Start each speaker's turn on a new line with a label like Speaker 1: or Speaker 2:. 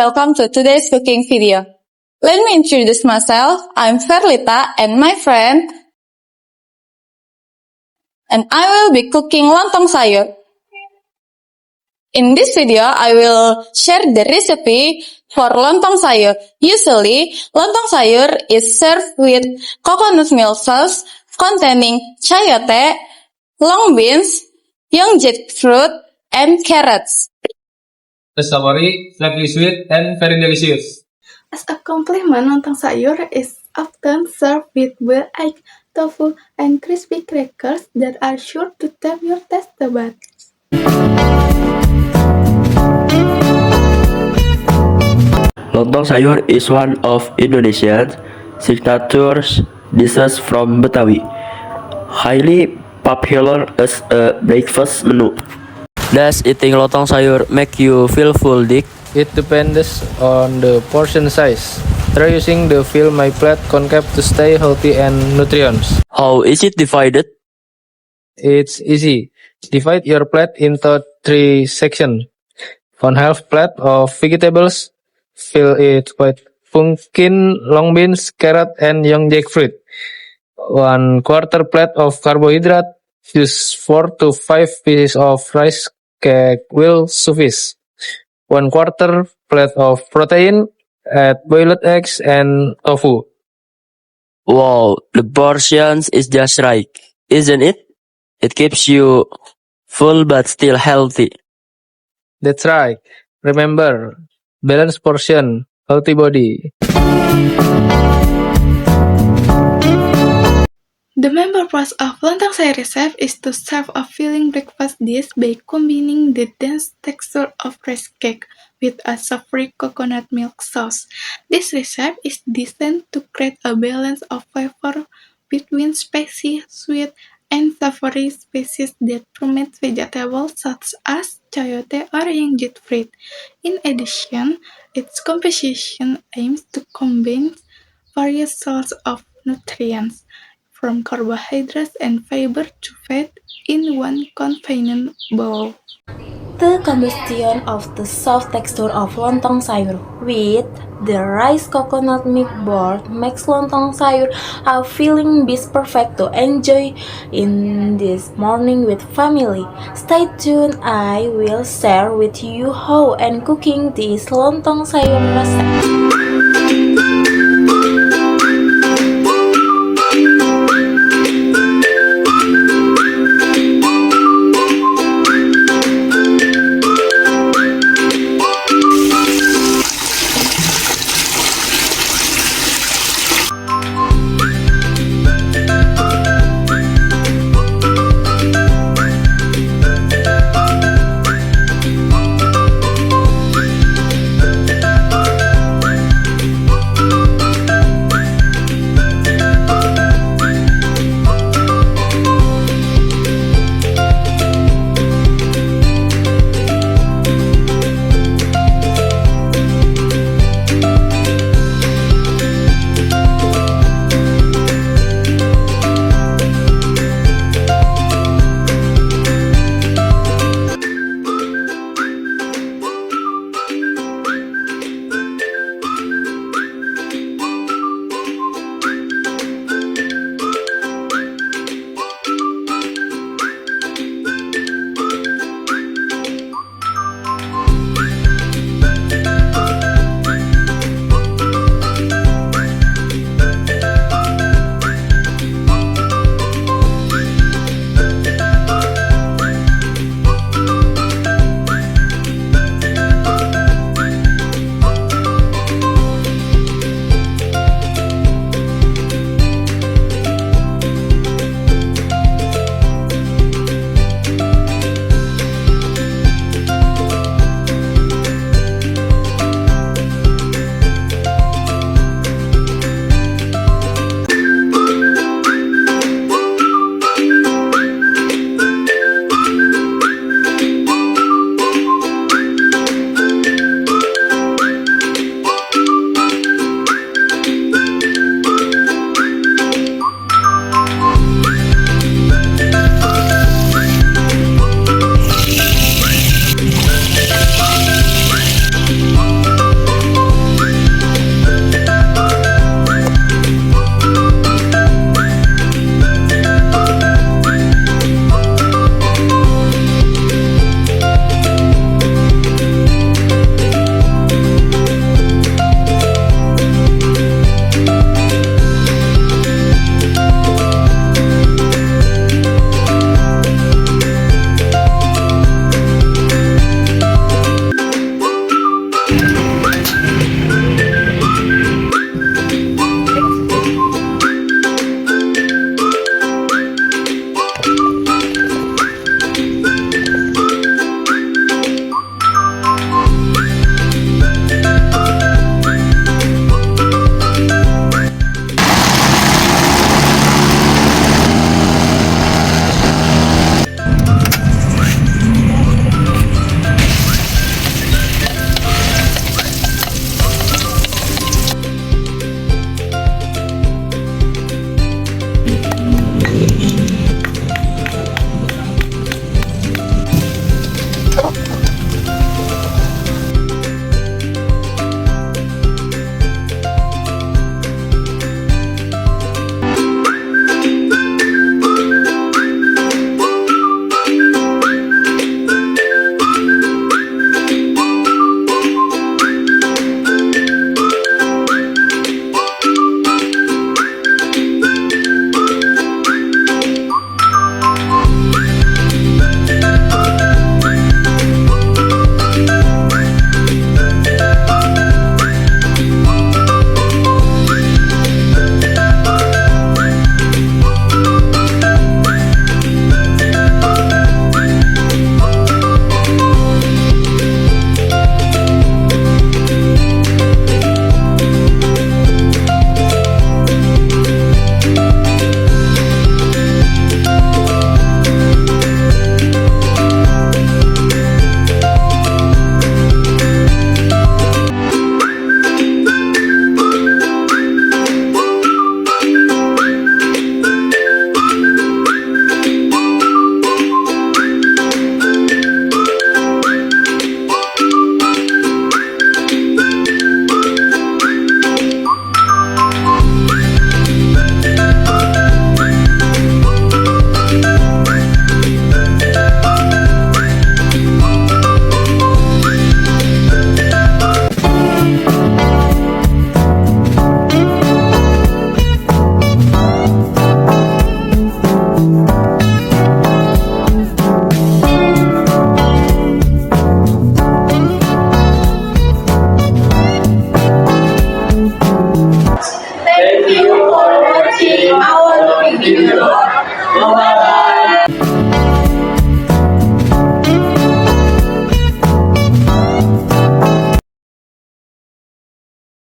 Speaker 1: welcome to today's cooking video. Let me introduce myself. I'm Ferlita and my friend, and I will be cooking lontong sayur. In this video, I will share the recipe for lontong sayur. Usually, lontong sayur is served with coconut milk sauce containing chayote, long beans, young jackfruit, and carrots.
Speaker 2: The savory, slightly sweet, and very delicious.
Speaker 3: As a complement, lontong sayur is often served with boiled egg, tofu, and crispy crackers that are sure to tempt your taste buds.
Speaker 4: Lontong sayur is one of Indonesia's signature dishes from Betawi, highly popular as a breakfast menu. Does eating lontong sayur make you feel full, Dick?
Speaker 2: It depends on the portion size. Try using the fill my plate concept to stay healthy and nutritious.
Speaker 4: How is it divided?
Speaker 2: It's easy. Divide your plate into 3 sections. 1/2 plate of vegetables. Fill it with pumpkin, long beans, carrot, and young jackfruit. 1/4 plate of carbohydrate. Use 4 to 5 pieces of rice cake will suffice. 1/4 plate of protein. Add boiled eggs and tofu.
Speaker 4: Wow, the portions is just right, isn't it? It keeps you full but still healthy.
Speaker 2: That's right. Remember, balanced portion, healthy body.
Speaker 3: The main purpose of lontong sayur recipe is to serve a filling breakfast dish by combining the dense texture of rice cake with a savory coconut milk sauce. This recipe is designed to create a balance of flavor between spicy, sweet, and savory species that ferment vegetables such as chayote or young jackfruit. In addition, its composition aims to combine various sources of nutrients, from carbohydrates and fiber to fat, in one convenient bowl.
Speaker 5: The combination of the soft texture of lontong sayur with the rice coconut milk broth makes lontong sayur a filling dish perfect to enjoy in this morning with family. Stay tuned, I will share with you how and cooking this lontong sayur recipe.